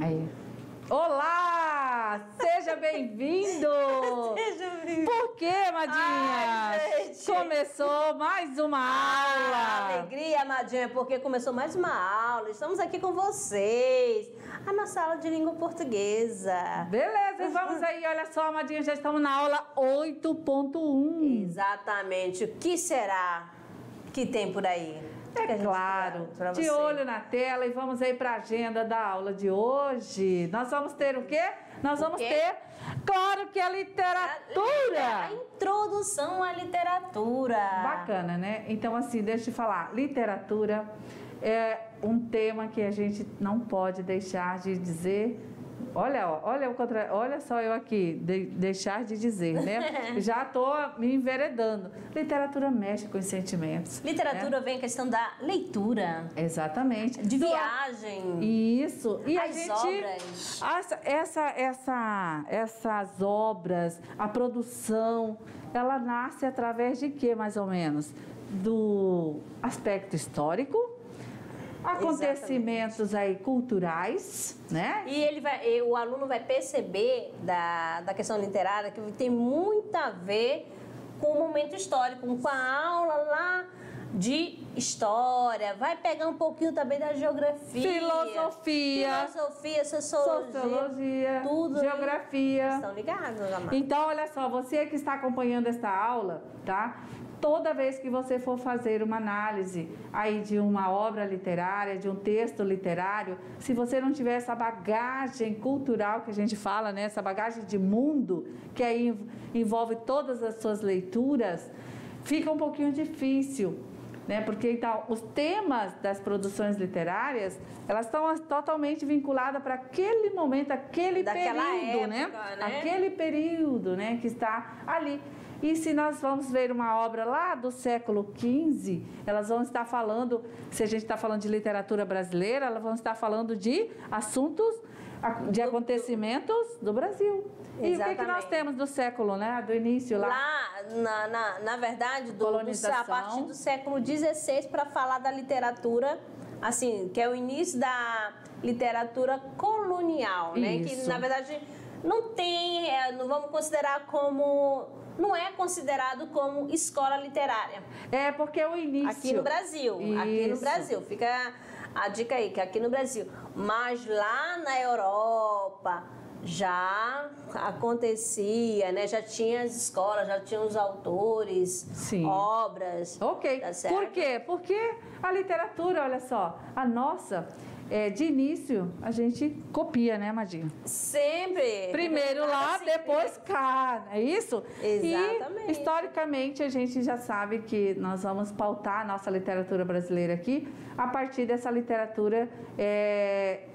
Aí. Olá! Seja bem-vindo! Seja bem-vindo! Por quê, Madinha? Ai, gente. Começou mais uma aula! Alegria, Madinha, porque começou mais uma aula. Estamos aqui com vocês, a nossa aula de língua portuguesa. Beleza, e vamos aí, olha só, Madinha, já estamos na aula 8.1. Exatamente. O que será que tem por aí? É claro, de olho na tela, e vamos aí para a agenda da aula de hoje. Nós vamos ter o quê? Nós vamos ter, claro que a literatura. A introdução à literatura. Bacana, né? Então, assim, deixa eu te falar, literatura é um tema que a gente não pode deixar de dizer. Olha só eu aqui, deixar de dizer, né? Já estou me enveredando. Literatura mexe com os sentimentos. Literatura, né? Vem a questão da leitura. Exatamente. De viagem. Isso. E as a gente, obras. Essas obras, a produção, ela nasce através de quê, mais ou menos? Do aspecto histórico, acontecimentos aí culturais, né? E o aluno vai perceber da questão literária que tem muito a ver com o momento histórico, com a aula lá de história, vai pegar um pouquinho também da geografia, filosofia, sociologia, tudo geografia. Estão ligados, amado? Então, olha só, você que está acompanhando esta aula, tá? Toda vez que você for fazer uma análise aí de uma obra literária, de um texto literário, se você não tiver essa bagagem cultural que a gente fala, né? Essa bagagem de mundo, que aí envolve todas as suas leituras, fica um pouquinho difícil, né? Porque então, os temas das produções literárias, elas estão totalmente vinculadas para aquele momento, aquele período, né? Aquele período, né? Que está ali. E se nós vamos ver uma obra lá do século XV, elas vão estar falando, se a gente está falando de literatura brasileira, elas vão estar falando de assuntos, de acontecimentos do Brasil. E o que nós temos do século, né? Do início lá? Lá, na verdade, a partir do século XVI, para falar da literatura, assim, que é o início da literatura colonial, né? Isso. Que, na verdade, não vamos considerar como... Não é considerado como escola literária. É porque é o início. Aqui no Brasil. Isso. Aqui no Brasil. Fica a dica aí, que aqui no Brasil. Mas lá na Europa já acontecia, né? Já tinha as escolas, já tinha os autores, sim, obras. Ok. Tá certo? Por quê? Porque a literatura, olha só, a nossa... de início, a gente copia, né, Madinha? Sempre. Primeiro lá, sempre. Depois cá, é isso? Exatamente. E, historicamente, a gente já sabe que nós vamos pautar a nossa literatura brasileira aqui a partir dessa literatura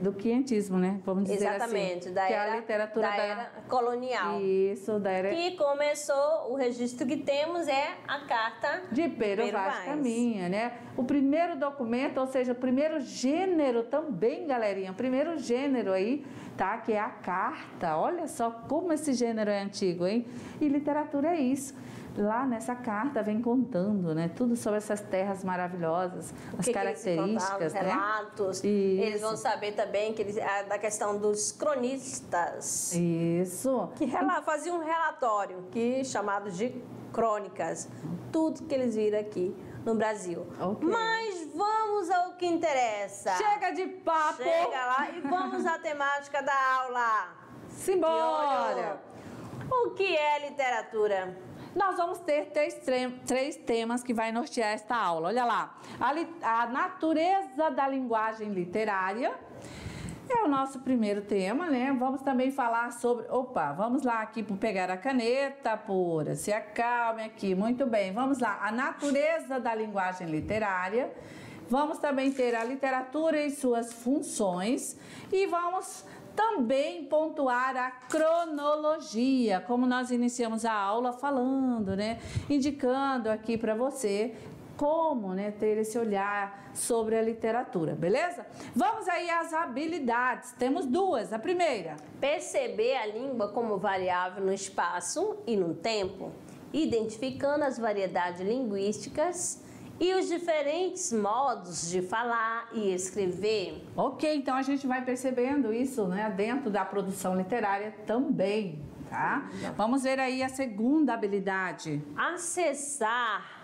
do quientismo, né? Vamos dizer exatamente, assim. Da que era, é a literatura da era colonial. Isso, da era... Que começou, o registro que temos é a Carta de Pero Vaz Caminha, né? O primeiro documento, ou seja, o primeiro gênero também, galerinha, o primeiro gênero aí, tá? Que é a carta. Olha só como esse gênero é antigo, hein? E literatura é isso. Lá nessa carta vem contando, né? Tudo sobre essas terras maravilhosas, as características, né? Relatos. Isso. Eles vão saber também que da questão dos cronistas. Isso. Que faziam um relatório, chamado de crônicas. Tudo que eles viram aqui no Brasil. Okay. Mas vamos ao que interessa. Chega de papo. Chega lá e vamos à temática da aula. Simbora. O que é literatura? Nós vamos ter três temas que vai nortear esta aula. Olha lá, a natureza da linguagem literária é o nosso primeiro tema, né? Vamos também falar sobre... vamos lá aqui pegar a caneta pura, se acalme aqui, muito bem. Vamos lá, a natureza da linguagem literária. Vamos também ter a literatura e suas funções e vamos também pontuar a cronologia, como nós iniciamos a aula falando, né? Indicando aqui para você como, né, ter esse olhar sobre a literatura, beleza? Vamos aí às habilidades. Temos duas. A primeira, perceber a língua como variável no espaço e no tempo, identificando as variedades linguísticas e os diferentes modos de falar e escrever. Ok, então a gente vai percebendo isso, né, dentro da produção literária também, tá? Vamos ver aí a segunda habilidade. Acessar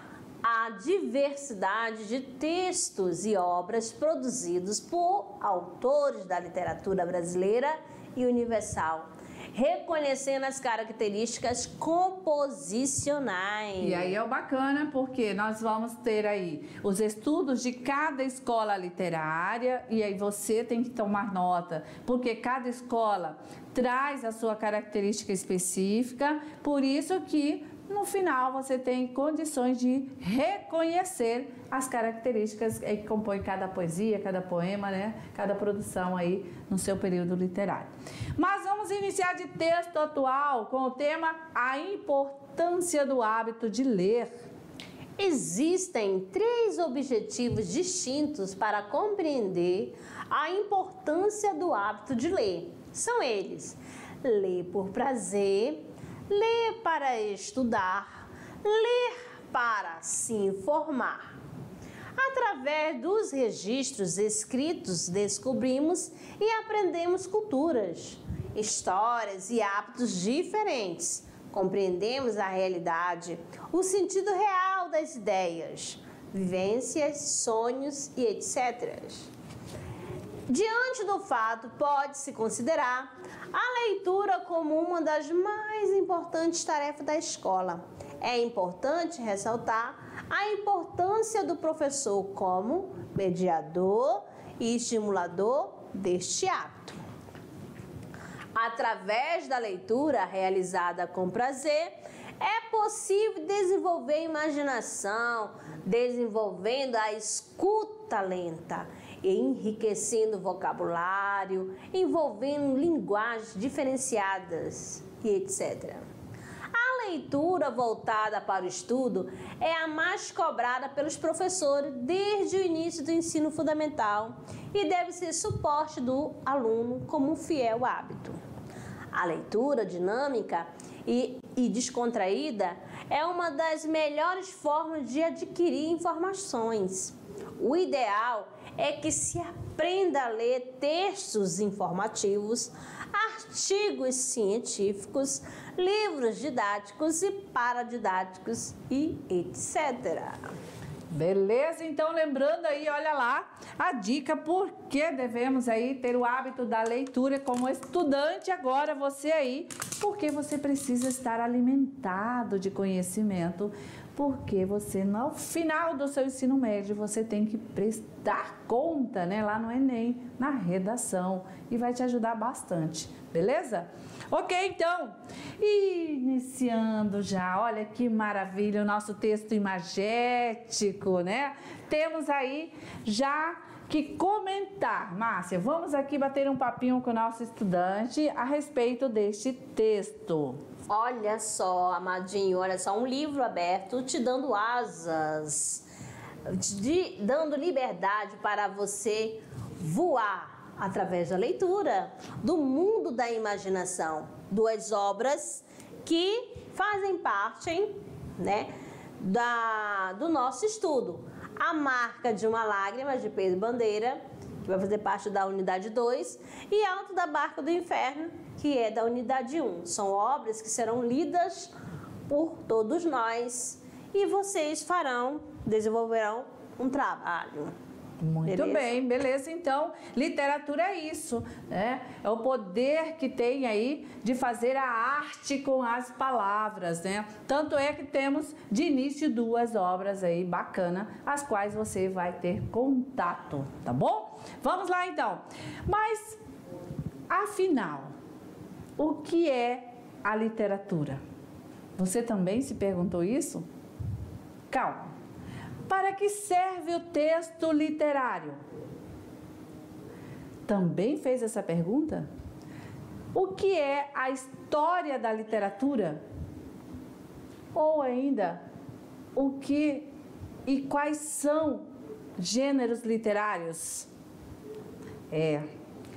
a diversidade de textos e obras produzidos por autores da literatura brasileira e universal, reconhecendo as características composicionais. E aí é o bacana, porque nós vamos ter aí os estudos de cada escola literária, e aí você tem que tomar nota, porque cada escola traz a sua característica específica, por isso que no final você tem condições de reconhecer as características que compõem cada poesia, cada poema, né? Cada produção aí no seu período literário. Mas vamos iniciar de texto atual com o tema A Importância do Hábito de Ler. Existem 3 objetivos distintos para compreender a importância do hábito de ler. São eles: ler por prazer, ler para estudar, ler para se informar. Através dos registros escritos, descobrimos e aprendemos culturas, histórias e hábitos diferentes. Compreendemos a realidade, o sentido real das ideias, vivências, sonhos e etc. Diante do fato, pode-se considerar a leitura como uma das mais importantes tarefas da escola. É importante ressaltar a importância do professor como mediador e estimulador deste hábito. Através da leitura realizada com prazer, é possível desenvolver a imaginação, desenvolvendo a escuta lenta, enriquecendo o vocabulário, envolvendo linguagens diferenciadas e etc. A leitura voltada para o estudo é a mais cobrada pelos professores desde o início do ensino fundamental e deve ser suporte do aluno como um fiel hábito. A leitura dinâmica e descontraída é uma das melhores formas de adquirir informações. O ideal é que se aprenda a ler textos informativos, artigos científicos, livros didáticos e paradidáticos e etc. Beleza? Então, lembrando aí, olha lá, a dica por que devemos aí ter o hábito da leitura como estudante agora, você aí, porque você precisa estar alimentado de conhecimento, porque você, no final do seu ensino médio, você tem que prestar conta, né, lá no Enem, na redação, e vai te ajudar bastante, beleza? Ok, então, iniciando já, olha que maravilha o nosso texto imagético, né? Temos aí já que comentar. Márcia, vamos aqui bater um papinho com o nosso estudante a respeito deste texto. Olha só, amadinho, olha só, um livro aberto te dando asas, dando liberdade para você voar através da leitura do mundo da imaginação. 2 obras que fazem parte, né, do nosso estudo. A Marca de uma Lágrima, de Pedro Bandeira, que vai fazer parte da unidade 2, e Alto da Barca do Inferno, que é da unidade 1. São obras que serão lidas por todos nós e vocês desenvolverão um trabalho. Muito beleza? Bem, beleza. Então, literatura é isso, né? É o poder que tem aí de fazer a arte com as palavras, né? Tanto é que temos de início 2 obras aí bacana, as quais você vai ter contato, tá bom? Vamos lá então. Mas, afinal, o que é a literatura? Você também se perguntou isso? Calma. Para que serve o texto literário? Também fez essa pergunta? O que é a história da literatura? Ou ainda, o que e quais são gêneros literários?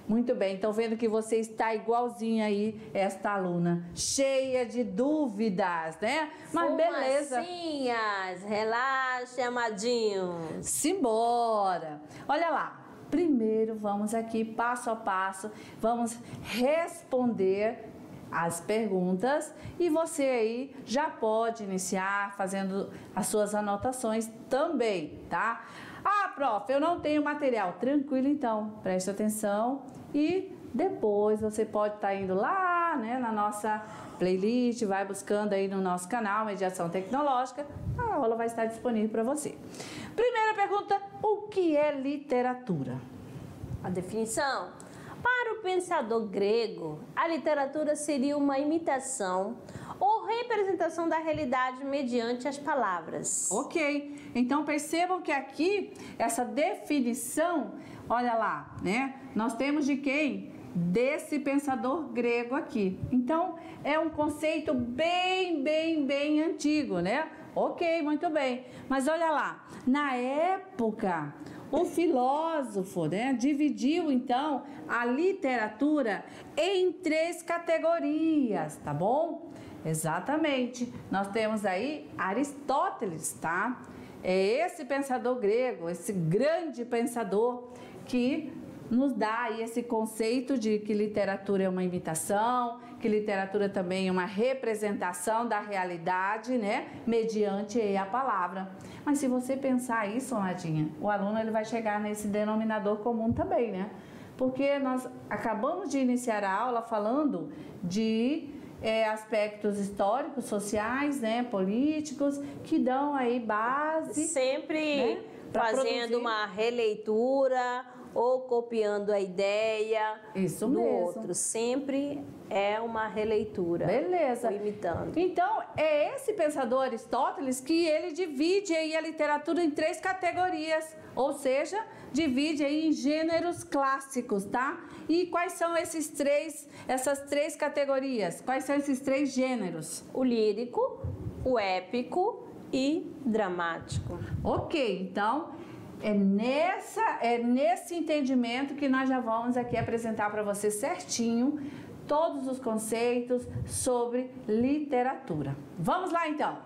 Muito bem, então vendo que você está igualzinha aí, esta aluna, cheia de dúvidas, né? Mas beleza. Fumacinhas, relaxe, amadinhos. Simbora! Olha lá, primeiro vamos aqui, passo a passo, vamos responder as perguntas e você aí já pode iniciar fazendo as suas anotações também, tá? Ah, prof, eu não tenho material. Tranquilo, então, preste atenção e depois você pode estar indo lá, né, na nossa playlist, vai buscando aí no nosso canal Mediação Tecnológica, a aula vai estar disponível para você. Primeira pergunta, o que é literatura? A definição. Para o pensador grego, a literatura seria uma imitação ou representação da realidade mediante as palavras. Ok, então percebam que aqui, essa definição, olha lá, né? Nós temos de quem? Desse pensador grego aqui. Então, é um conceito bem antigo, né? Ok, muito bem. Mas olha lá, na época, o filósofo, né, dividiu então a literatura em 3 categorias, tá bom? Exatamente. Nós temos aí Aristóteles, tá? É esse pensador grego, esse grande pensador que nos dá aí esse conceito de que literatura é uma imitação, que literatura também é uma representação da realidade, né? Mediante aí a palavra. Mas se você pensar isso, Nadinha, o aluno ele vai chegar nesse denominador comum também, né? Porque nós acabamos de iniciar a aula falando de aspectos históricos, sociais, né, políticos, que dão aí base... Sempre, né, fazendo uma releitura ou copiando a ideia do outro. Sempre é uma releitura. Beleza. Ou imitando. Então, é esse pensador Aristóteles que ele divide aí a literatura em 3 categorias, ou seja, divide aí em gêneros clássicos, tá? E quais são essas três categorias? Quais são esses 3 gêneros? O lírico, o épico e dramático. Ok, então é nesse entendimento que nós já vamos aqui apresentar para você certinho todos os conceitos sobre literatura. Vamos lá então!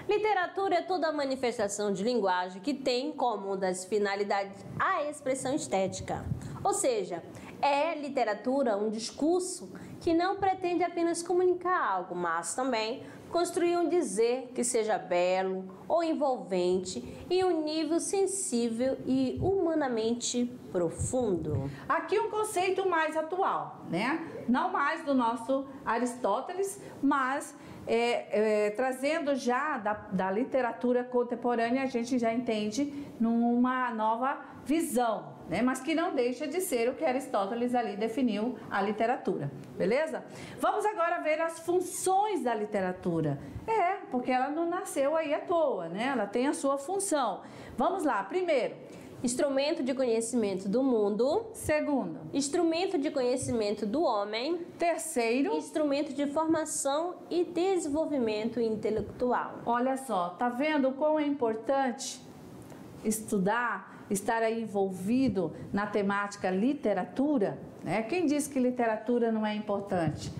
Literatura é toda manifestação de linguagem que tem como uma das finalidades a expressão estética. Ou seja, é literatura um discurso que não pretende apenas comunicar algo, mas também construir um dizer que seja belo ou envolvente em um nível sensível e humanamente profundo. Aqui um conceito mais atual, né? Não mais do nosso Aristóteles, mas trazendo já da literatura contemporânea, a gente já entende numa nova visão, né? Mas que não deixa de ser o que Aristóteles ali definiu a literatura, beleza? Vamos agora ver as funções da literatura. Porque ela não nasceu aí à toa, né? Ela tem a sua função. Vamos lá, primeiro, instrumento de conhecimento do mundo. Segundo, instrumento de conhecimento do homem. Terceiro, instrumento de formação e desenvolvimento intelectual. Olha só, tá vendo como é importante estudar, estar aí envolvido na temática literatura, né? Quem diz que literatura não é importante?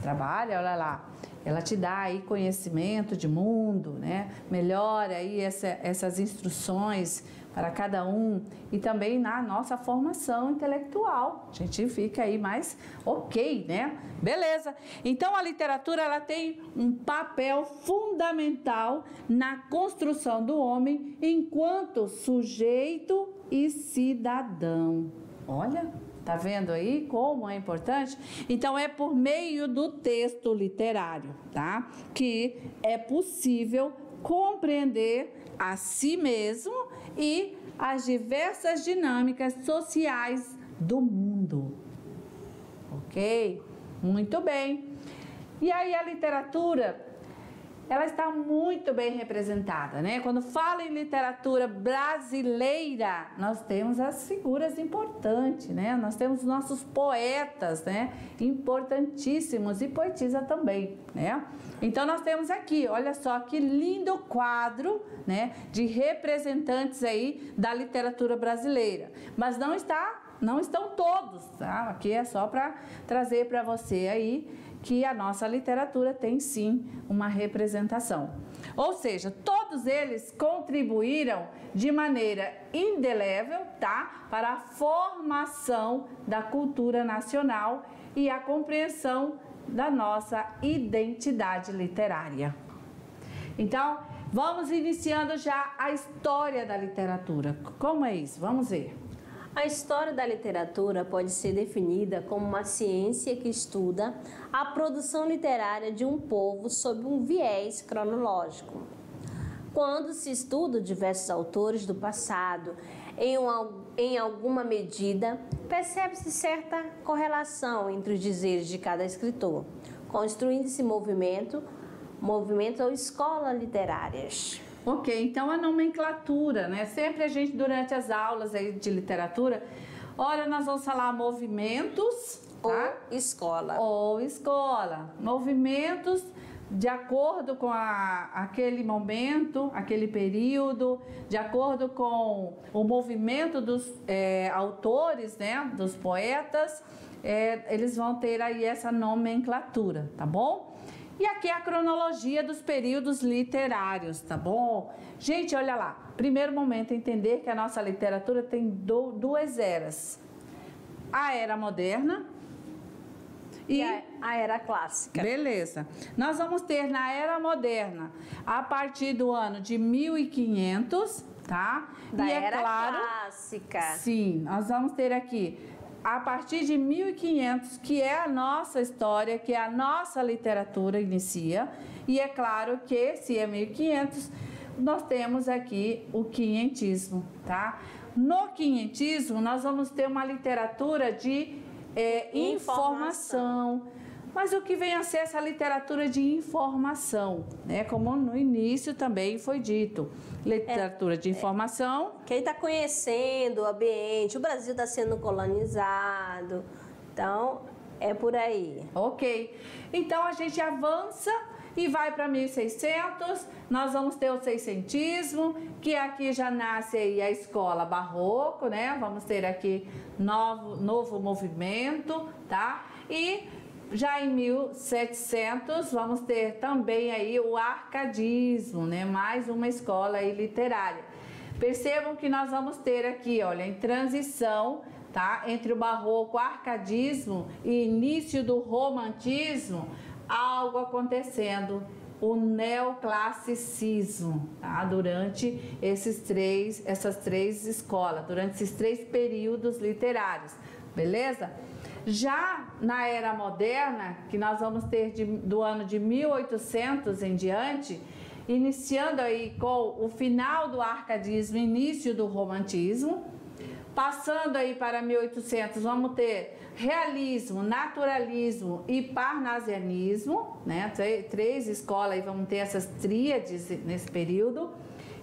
Trabalha, olha lá. Ela te dá aí conhecimento de mundo, né? Melhora aí essas instruções para cada um e também na nossa formação intelectual. A gente fica aí mais ok, né? Beleza. Então a literatura ela tem um papel fundamental na construção do homem enquanto sujeito e cidadão. Olha, tá vendo aí como é importante? Então é por meio do texto literário, tá? Que é possível compreender a si mesmo e as diversas dinâmicas sociais do mundo. Ok? Muito bem. E aí a literatura, ela está muito bem representada, né? Quando fala em literatura brasileira, nós temos as figuras importantes, né? Nós temos nossos poetas, né? Importantíssimos e poetisa também, né? Então nós temos aqui, olha só que lindo quadro, né? De representantes aí da literatura brasileira. Mas não está não estão todos, tá? Aqui é só para trazer para você aí que a nossa literatura tem sim uma representação. Ou seja, todos eles contribuíram de maneira indelével, tá? Para a formação da cultura nacional e a compreensão da nossa identidade literária. Então, vamos iniciando já a história da literatura. Como é isso? Vamos ver. A história da literatura pode ser definida como uma ciência que estuda a produção literária de um povo sob um viés cronológico. Quando se estuda diversos autores do passado, em alguma medida, percebe-se certa correlação entre os dizeres de cada escritor, construindo-se movimento ou escolas literárias. Ok, então a nomenclatura, né? Sempre a gente, durante as aulas aí de literatura, ora nós vamos falar movimentos, tá? Ou escola. Ou escola. Movimentos de acordo com aquele momento, aquele período, de acordo com o movimento dos autores, né? Dos poetas, eles vão ter aí essa nomenclatura, tá bom? E aqui é a cronologia dos períodos literários, tá bom? Gente, olha lá. Primeiro momento, entender que a nossa literatura tem duas eras. A era moderna e a era clássica. Beleza. Nós vamos ter na era moderna, a partir do ano de 1500, tá? Da e era claro, clássica. Sim, nós vamos ter aqui a partir de 1500, que é a nossa história, que é a nossa literatura inicia. E é claro que, se é 1500, nós temos aqui o quinhentismo, tá? No quinhentismo, nós vamos ter uma literatura de informação. Mas o que vem a ser essa literatura de informação, né? Como no início também foi dito. Literatura de informação. Quem está conhecendo o ambiente, o Brasil está sendo colonizado, então é por aí. Ok, então a gente avança e vai para 1600, nós vamos ter o seiscentismo, que aqui já nasce aí a escola barroco, né? Vamos ter aqui novo movimento, tá? E já em 1700 vamos ter também aí o arcadismo, né? Mais uma escola aí literária. Percebam que nós vamos ter aqui, olha, em transição, tá? Entre o barroco, o arcadismo e início do romantismo, algo acontecendo, o neoclassicismo, tá? Durante essas três escolas, durante esses três períodos literários, beleza? Já na era moderna, que nós vamos ter do ano de 1800 em diante, iniciando aí com o final do arcadismo, início do romantismo, passando aí para 1800, vamos ter realismo, naturalismo e parnasianismo, né? Três escolas aí, vamos ter essas tríades nesse período.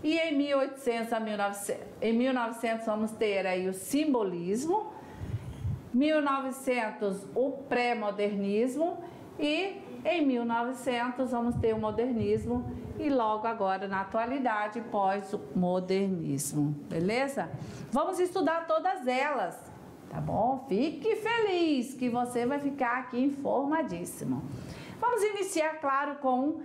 E em 1800 a 1900 vamos ter aí o simbolismo, 1900 o pré-modernismo e em 1900 vamos ter o modernismo e logo agora na atualidade pós-modernismo, beleza? Vamos estudar todas elas, tá bom? Fique feliz que você vai ficar aqui informadíssimo. Vamos iniciar, claro, com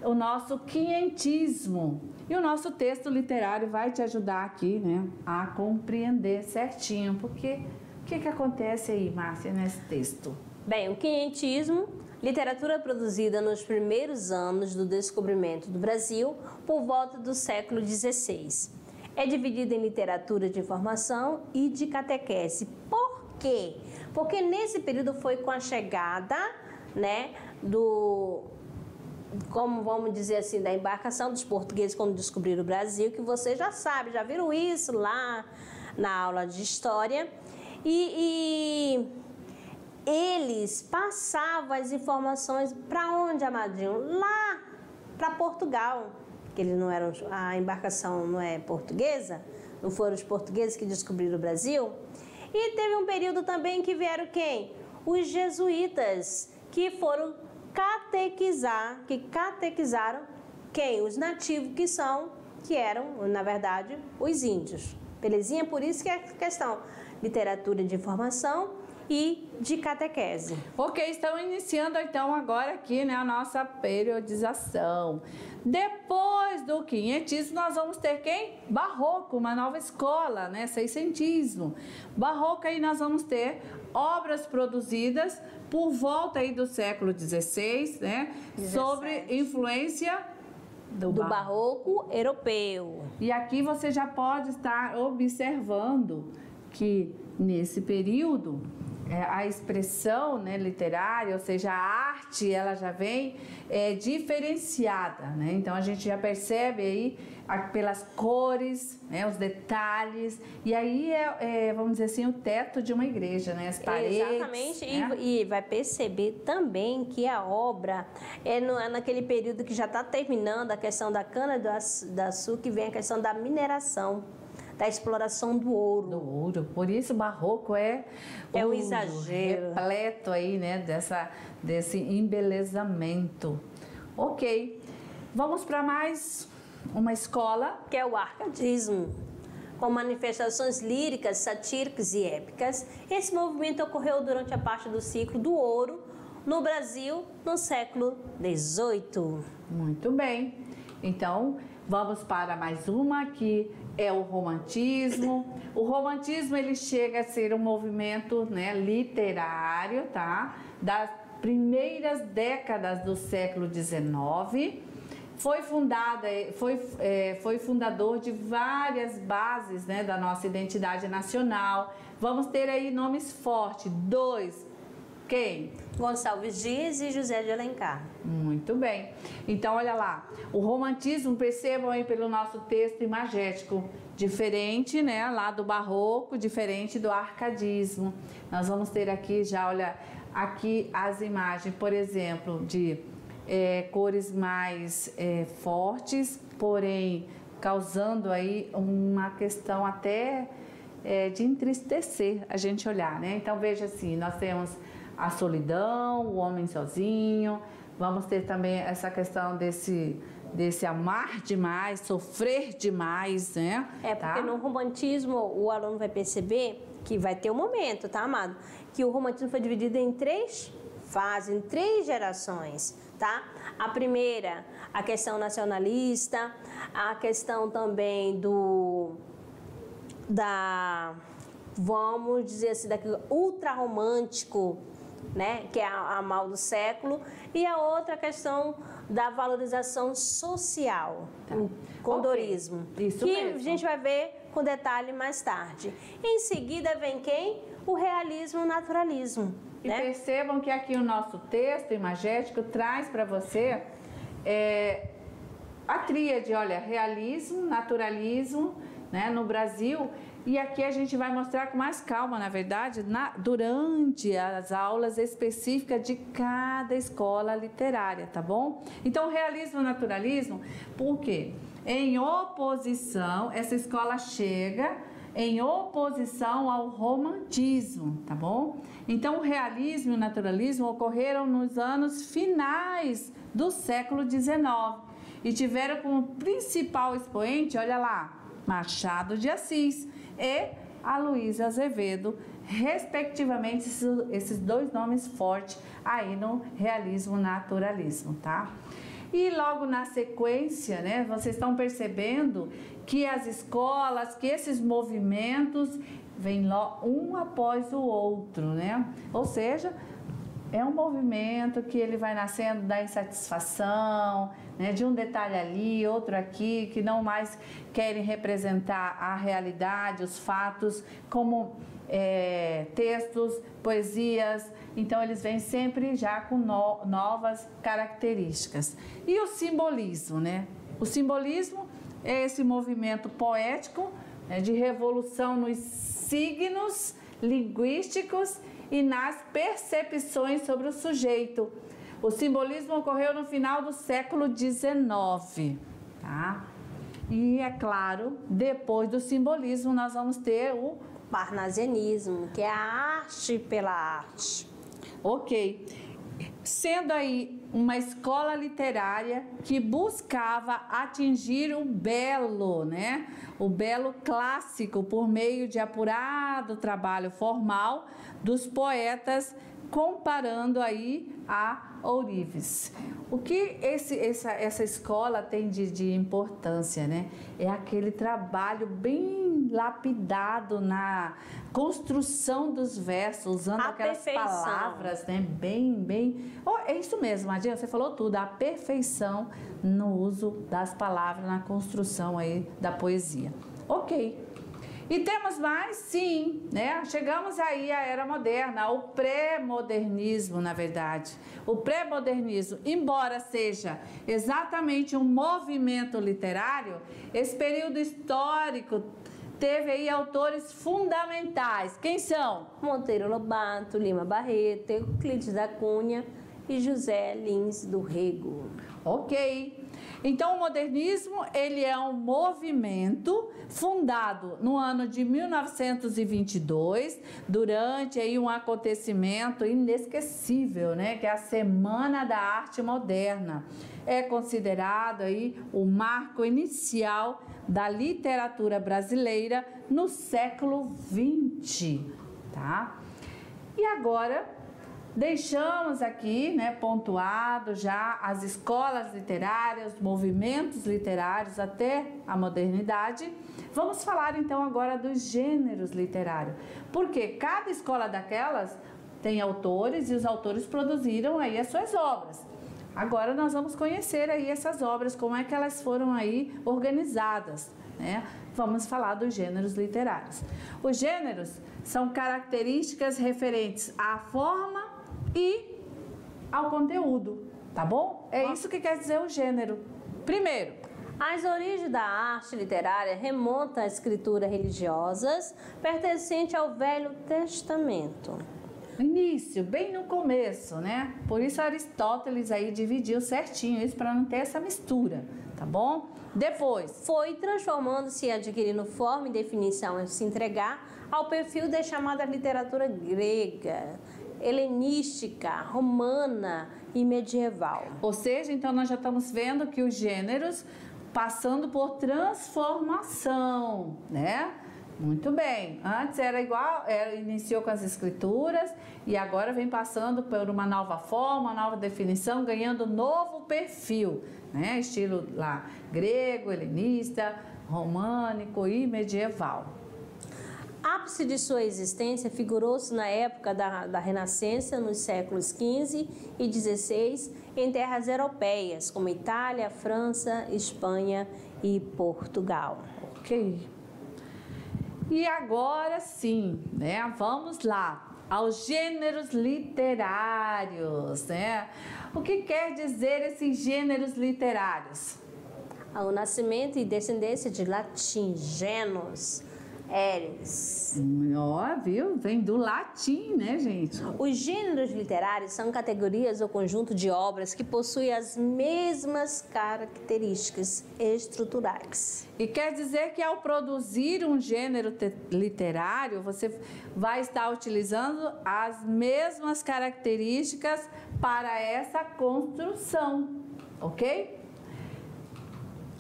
o nosso quinhentismo. E o nosso texto literário vai te ajudar aqui, né, a compreender certinho, porque o que acontece aí, Márcia, nesse texto? Bem, o quinhentismo, literatura produzida nos primeiros anos do descobrimento do Brasil, por volta do século XVI. É dividida em literatura de informação e de catequese. Por quê? Porque nesse período foi com a chegada, né, como vamos dizer assim, da embarcação dos portugueses quando descobriram o Brasil, que vocês já sabem, já viram isso lá na aula de história. E eles passavam as informações para onde, Amadinho? Lá para Portugal, que eles não eram, a embarcação não é portuguesa, não foram os portugueses que descobriram o Brasil. E teve um período também que vieram quem? Os jesuítas, que foram catequizaram quem? Os nativos, que eram, na verdade, os índios. Belezinha? Por isso que é a questão. literatura de informação e de catequese. Ok, estamos iniciando então agora aqui, né, a nossa periodização. Depois do quinhentismo, nós vamos ter quem? Barroco, uma nova escola, né, seiscentismo. Barroco aí nós vamos ter obras produzidas por volta aí do século XVI, né, 17. sobre influência do barroco europeu. E aqui você já pode estar observando que nesse período a expressão, né, literária, ou seja, a arte, ela já vem diferenciada, né? Então a gente já percebe aí pelas cores, né, os detalhes, e aí vamos dizer assim, o teto de uma igreja, né, as paredes. Exatamente, né? e vai perceber também que a obra é naquele período que já está terminando a questão da cana-do-açúcar, que vem a questão da mineração, da exploração do ouro. Do ouro, por isso o barroco é um exagero. Repleto aí, né, desse embelezamento. Ok, vamos para mais uma escola. Que é o arcadismo, com manifestações líricas, satíricas e épicas. Esse movimento ocorreu durante a parte do ciclo do ouro no Brasil no século XVIII. Muito bem, então vamos para mais uma que é o romantismo. O romantismo ele chega a ser um movimento, né, literário, tá? Das primeiras décadas do século XIX. Foi fundador de várias bases, né, da nossa identidade nacional. Vamos ter aí nomes fortes. Dois. Quem? Gonçalves Dias e José de Alencar. Muito bem. Então, olha lá. O romantismo, percebam aí pelo nosso texto imagético, diferente, né, lá do barroco, diferente do arcadismo. Nós vamos ter aqui já, olha, aqui as imagens, por exemplo, de cores mais fortes, porém causando aí uma questão até de entristecer a gente olhar, né? Então, veja assim, nós temos a solidão, o homem sozinho, vamos ter também essa questão desse amar demais, sofrer demais, né? Porque no romantismo o aluno vai perceber que vai ter um momento, tá, amado? Que o romantismo foi dividido em 3 fases, em 3 gerações, tá? A primeira, a questão nacionalista, a questão também vamos dizer assim, daquilo ultra-romântico, né, que é a mal do século, e a outra questão da valorização social, o condorismo, Isso que mesmo. a gente vai ver com detalhe mais tarde. Em seguida vem quem? O realismo, o naturalismo. E né? percebam que aqui o nosso texto imagético traz para você a tríade, olha, realismo, naturalismo, né, no Brasil. E aqui a gente vai mostrar com mais calma, na verdade, durante as aulas específicas de cada escola literária, tá bom? Então, realismo e naturalismo, por quê? Em oposição, essa escola chega em oposição ao romantismo, tá bom? Então, o realismo e o naturalismo ocorreram nos anos finais do século XIX e tiveram como principal expoente, olha lá, Machado de Assis e Aloysio Azevedo, respectivamente, esses 2 nomes fortes aí no realismo naturalismo, tá? E logo na sequência, né, vocês estão percebendo que as escolas, que esses movimentos vêm um após o outro, né? Ou seja, é um movimento que ele vai nascendo da insatisfação, né, de um detalhe ali, outro aqui, que não mais querem representar a realidade, os fatos, como textos, poesias. Então, eles vêm sempre já com novas características. E o simbolismo, né? O simbolismo é esse movimento poético, né, de revolução nos signos linguísticos e nas percepções sobre o sujeito. O simbolismo ocorreu no final do século XIX, tá? E, é claro, depois do simbolismo, nós vamos ter o parnasianismo, que é a arte pela arte. Ok. sendo aí uma escola literária que buscava atingir o belo, né? O belo clássico por meio de apurado trabalho formal dos poetas, comparando aí a ourives. O que essa escola tem de importância, né? É aquele trabalho bem lapidado na construção dos versos, usando aquelas palavras, né? É isso mesmo, Adinha, você falou tudo, a perfeição no uso das palavras, na construção aí da poesia. Ok. E temos mais? Sim, né? Chegamos aí à Era Moderna, ao pré-modernismo, na verdade. O pré-modernismo, embora seja exatamente um movimento literário, esse período histórico teve aí autores fundamentais. Quem são? Monteiro Lobato, Lima Barreto, Euclides da Cunha e José Lins do Rego. Ok. Então, o modernismo, ele é um movimento fundado no ano de 1922, durante aí um acontecimento inesquecível, né, que é a Semana da Arte Moderna. É considerado aí o marco inicial da literatura brasileira no século XX, tá? E agora deixamos aqui, né, pontuado já as escolas literárias, movimentos literários até a modernidade. Vamos falar então agora dos gêneros literários, porque cada escola daquelas tem autores e os autores produziram aí as suas obras. Agora nós vamos conhecer aí essas obras, como é que elas foram aí organizadas, né? Vamos falar dos gêneros literários. Os gêneros são características referentes à forma e ao conteúdo, tá bom? É isso que quer dizer o gênero. Primeiro, as origens da arte literária remontam às escrituras religiosas pertencentes ao Velho Testamento. No início, bem no começo, né? Por isso Aristóteles aí dividiu certinho isso para não ter essa mistura, tá bom? Depois, foi transformando-se e adquirindo forma e definição a se entregar ao perfil da chamada literatura grega, helenística, romana e medieval. Ou seja, então nós já estamos vendo que os gêneros passando por transformação, né? Muito bem. Antes era igual, iniciou com as escrituras e agora vem passando por uma nova forma, uma nova definição, ganhando novo perfil, né? Estilo lá grego, helenista, românico e medieval. Ápice de sua existência figurou-se na época da Renascença, nos séculos XV e XVI, em terras europeias, como Itália, França, Espanha e Portugal. Ok. E agora sim, né? Vamos lá aos gêneros literários, né? O que quer dizer esses gêneros literários? O nascimento e descendência de latim, genus, eres. Ó, viu? Vem do latim, né, gente? Os gêneros literários são categorias ou conjunto de obras que possuem as mesmas características estruturais. E quer dizer que ao produzir um gênero literário, você vai estar utilizando as mesmas características para essa construção, ok?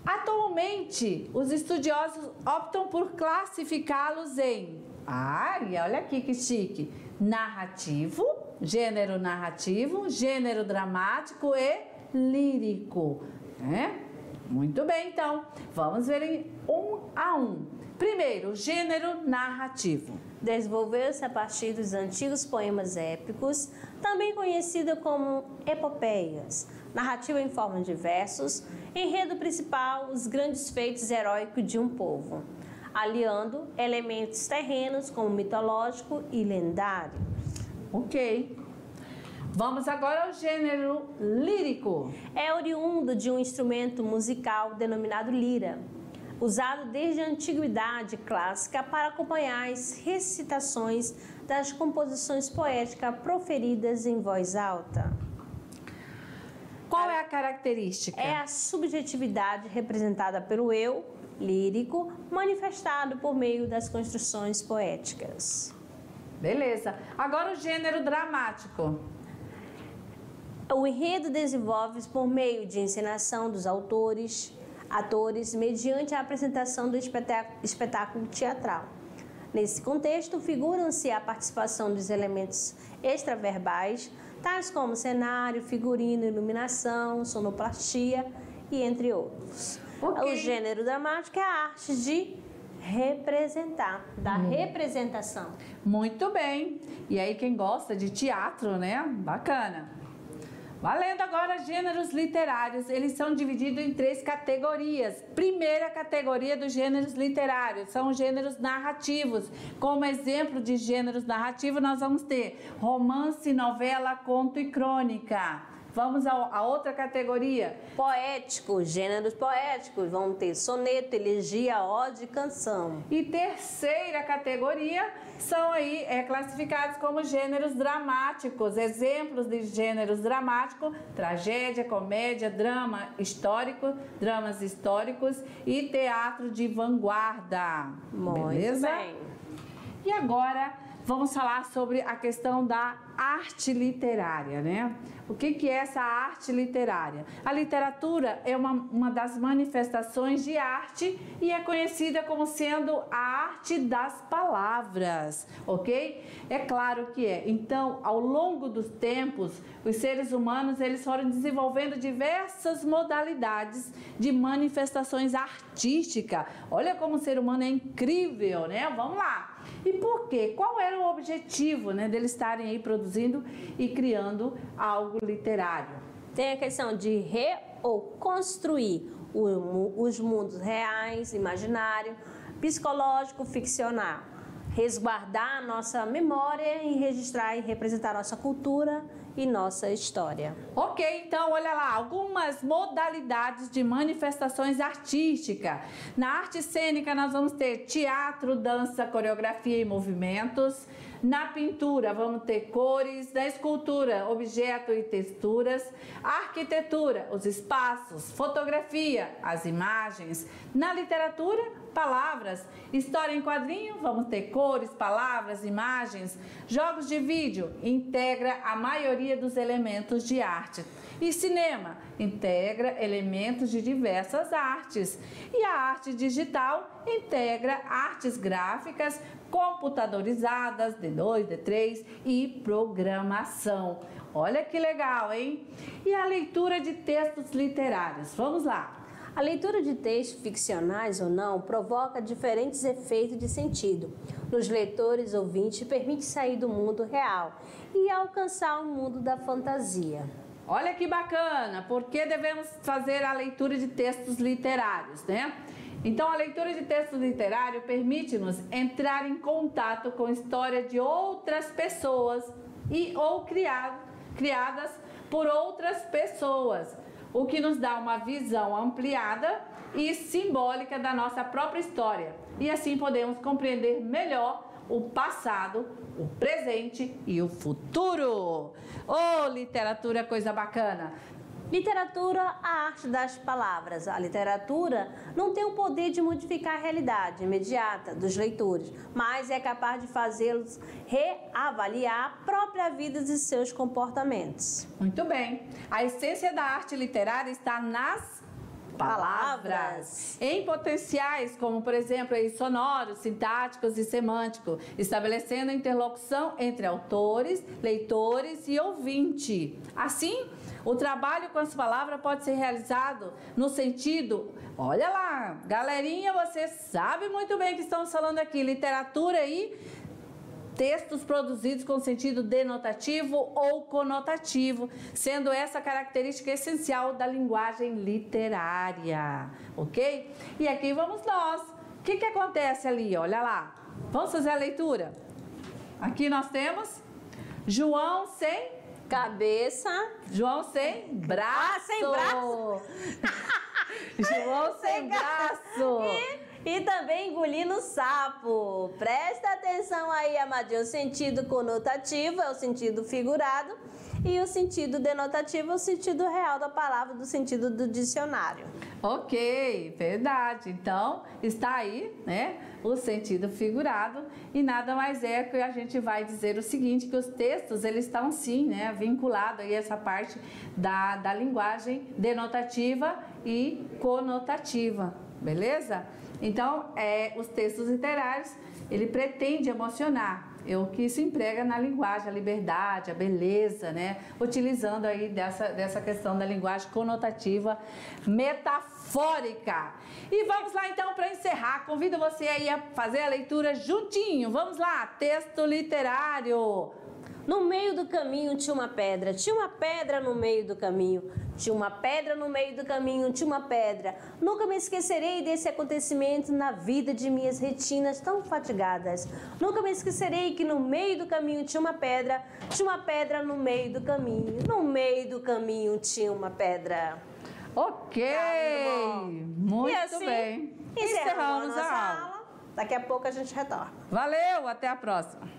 Atualmente, os estudiosos optam por classificá-los em, e olha aqui que chique, narrativo, gênero dramático e lírico, né? Muito bem, então, vamos ver em um a um. Primeiro, gênero narrativo. Desenvolveu-se a partir dos antigos poemas épicos, também conhecido como epopeias, narrativa em forma de versos, enredo principal, os grandes feitos heróicos de um povo, aliando elementos terrenos como mitológico e lendário. Ok. Vamos agora ao gênero lírico. É oriundo de um instrumento musical denominado lira, usado desde a antiguidade clássica para acompanhar as recitações das composições poéticas proferidas em voz alta. Qual é a característica? É a subjetividade representada pelo eu lírico, manifestado por meio das construções poéticas. Beleza. Agora o gênero dramático. O enredo desenvolve-se por meio de encenação dos atores, mediante a apresentação do espetáculo teatral. Nesse contexto, figuram-se a participação dos elementos extraverbais, tais como cenário, figurino, iluminação, sonoplastia e entre outros. O gênero dramático é a arte de representar, da representação. Muito bem. E aí quem gosta de teatro, né? Bacana. Valendo agora gêneros literários, eles são divididos em 3 categorias. Primeira categoria dos gêneros literários são os gêneros narrativos. Como exemplo de gêneros narrativos, nós vamos ter romance, novela, conto e crônica. Vamos à outra categoria. Poético, gêneros poéticos. Vamos ter soneto, elegia, ode e canção. E terceira categoria são aí classificados como gêneros dramáticos. Exemplos de gêneros dramáticos: tragédia, comédia, drama histórico, dramas históricos e teatro de vanguarda. Muito bem. E agora vamos falar sobre a questão da arte literária, né? O que é essa arte literária? A literatura é uma das manifestações de arte e é conhecida como sendo a arte das palavras, ok? É claro que é. Então, ao longo dos tempos, os seres humanos eles foram desenvolvendo diversas modalidades de manifestações artísticas. Olha como o ser humano é incrível, né? Vamos lá. E por quê? Qual era o objetivo, né, deles estarem aí produzindo e criando algo literário? Tem a questão de ou construir os mundos reais, imaginário, psicológico, ficcional. Resguardar a nossa memória e registrar e representar nossa cultura e nossa história. Ok, então olha lá, algumas modalidades de manifestações artísticas. Na arte cênica nós vamos ter teatro, dança, coreografia e movimentos. Na pintura vamos ter cores, na escultura, objeto e texturas, arquitetura, os espaços, fotografia, as imagens, na literatura, palavras, história em quadrinho, vamos ter cores, palavras, imagens, jogos de vídeo, integra a maioria dos elementos de arte. E cinema, integra elementos de diversas artes. E a arte digital integra artes gráficas, computadorizadas, D2, D3 e programação. Olha que legal, hein? E a leitura de textos literários, vamos lá. A leitura de textos ficcionais ou não provoca diferentes efeitos de sentido nos leitores ouvintes e permite sair do mundo real e alcançar o mundo da fantasia. Olha que bacana! Por que devemos fazer a leitura de textos literários, né? Então, a leitura de texto literário permite-nos entrar em contato com a história de outras pessoas ou criadas por outras pessoas, o que nos dá uma visão ampliada e simbólica da nossa própria história. E assim podemos compreender melhor o passado, o presente e o futuro. Oh, literatura, coisa bacana! Literatura, a arte das palavras. A literatura não tem o poder de modificar a realidade imediata dos leitores, mas é capaz de fazê-los reavaliar a própria vida e seus comportamentos. Muito bem. A essência da arte literária está nas palavras, em potenciais como, por exemplo, sonoros, sintáticos e semânticos, estabelecendo a interlocução entre autores, leitores e ouvinte. Assim, o trabalho com as palavras pode ser realizado no sentido, olha lá, galerinha, você sabe muito bem que estamos falando aqui, literatura e textos produzidos com sentido denotativo ou conotativo, sendo essa característica essencial da linguagem literária, ok? E aqui vamos nós. O que acontece ali? Olha lá. Vamos fazer a leitura? Aqui nós temos João sem cabeça. João sem braço. Ah, sem braço. João sem braço. E também engolindo sapo. Presta atenção aí, amadinho. O sentido conotativo é o sentido figurado e o sentido denotativo é o sentido real da palavra, do sentido do dicionário. Ok, verdade. Então, está aí, né, o sentido figurado e nada mais é que a gente vai dizer o seguinte, que os textos, eles estão sim, né, vinculados aí a essa parte da linguagem denotativa e conotativa, beleza? Então, os textos literários, ele pretende emocionar, é o que se emprega na linguagem, a liberdade, a beleza, né? Utilizando aí dessa questão da linguagem conotativa metafórica. E vamos lá então para encerrar, convido você aí a fazer a leitura juntinho. Vamos lá, texto literário. No meio do caminho tinha uma pedra no meio do caminho, tinha uma pedra no meio do caminho, tinha uma pedra. Nunca me esquecerei desse acontecimento na vida de minhas retinas tão fatigadas. Nunca me esquecerei que no meio do caminho tinha uma pedra no meio do caminho, no meio do caminho tinha uma pedra. Ok, muito e assim, bem. Encerramos a nossa aula. Daqui a pouco a gente retorna. Valeu, até a próxima.